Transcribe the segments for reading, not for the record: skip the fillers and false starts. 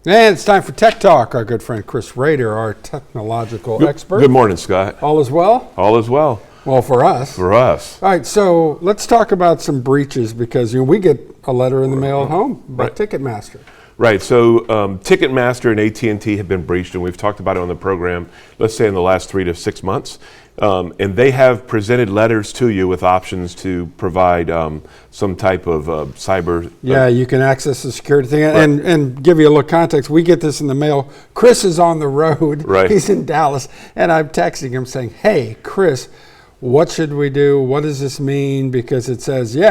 And it's time for Tech Talk. Our good friend Chris Rader, our technological expert. Good morning, Scott. All is well? All is well. Well, for us. For us. All right, so let's talk about some breaches because we get a letter in the mail at home about Ticketmaster. Right, so Ticketmaster and AT&T have been breached, and we've talked about it on the program, let's say in the last 3 to 6 months. And they have presented letters to you with options to provide some type of cyber. Yeah, you can access the security thing. And give you a little context, we get this in the mail. Chris is on the road. Right. He's in Dallas. And I'm texting him saying, hey, Chris, what should we do? What does this mean? Because it says, the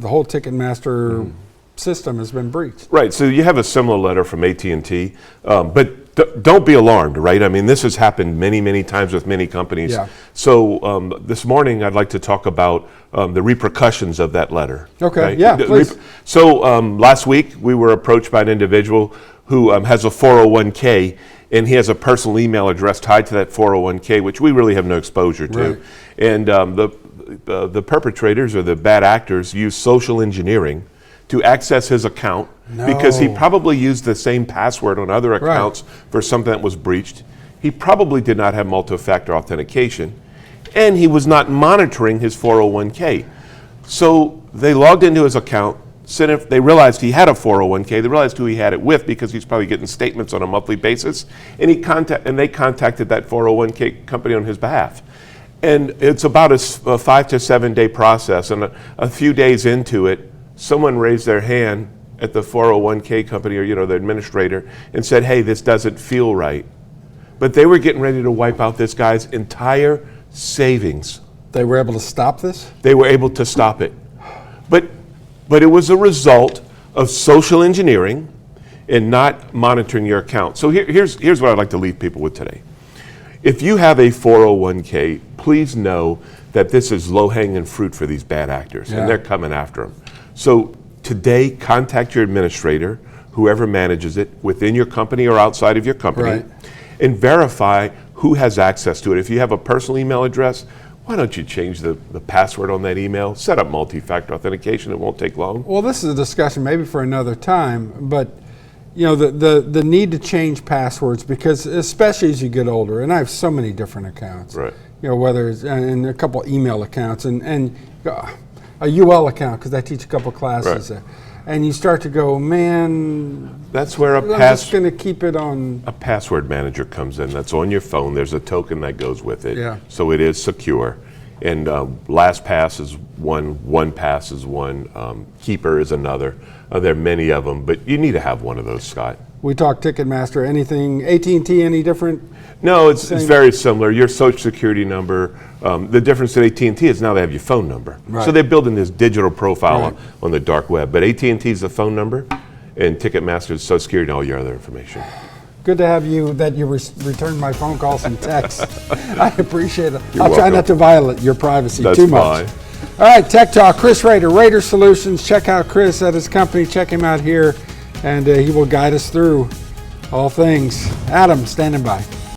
whole Ticketmaster system has been breached. Right, so you have a similar letter from AT&T, but don't be alarmed, right? I mean, this has happened many, many times with many companies. Yeah. So this morning I'd like to talk about the repercussions of that letter. Okay, yeah, please. So last week we were approached by an individual who has a 401k, and he has a personal email address tied to that 401k, which we really have no exposure to. Right. And the perpetrators or the bad actors use social engineering to access his account because he probably used the same password on other accounts for something that was breached. He probably did not have multi-factor authentication, and he was not monitoring his 401k. So they logged into his account. They realized he had a 401k. They realized who he had it with because he's probably getting statements on a monthly basis, and they contacted that 401k company on his behalf. And it's about a 5 to 7 day process, and a few days into it, someone raised their hand at the 401k company or the administrator and said, hey, this doesn't feel right. But they were getting ready to wipe out this guy's entire savings. They were able to stop this? They were able to stop it. But it was a result of social engineering and not monitoring your account. So here's what I'd like to leave people with today. If you have a 401k, please know that this is low-hanging fruit for these bad actors, and they're coming after them. So today, contact your administrator, whoever manages it, within your company or outside of your company, and verify who has access to it. If you have a personal email address, why don't you change the password on that email? Set up multi-factor authentication. It won't take long. Well, this is a discussion maybe for another time, but the need to change passwords, because especially as you get older, and I have so many different accounts, whether it's and a couple email accounts and a UL account because I teach a couple classes there. And you start to go, man, that's where I'm just going to keep it on. A password manager comes in. That's on your phone. There's a token that goes with it. Yeah. So it is secure. And LastPass is one, OnePass is one, Keeper is another. There are many of them, but you need to have one of those, Scott. We talk Ticketmaster. Anything, AT&T, any different? No, it's very similar. Your social security number. The difference in AT&T is now they have your phone number. So they're building this digital profile on the dark web. But AT&T is the phone number, and Ticketmaster is social security and all your other information. Good to have you, that you returned my phone calls and texts. I appreciate it. You're I'll try welcome. not to violate your privacy That's too much. fine. All right, Tech Talk, Chris Rader, Rader Solutions. Check out Chris at his company. Check him out here, and he will guide us through all things. Adam, standing by.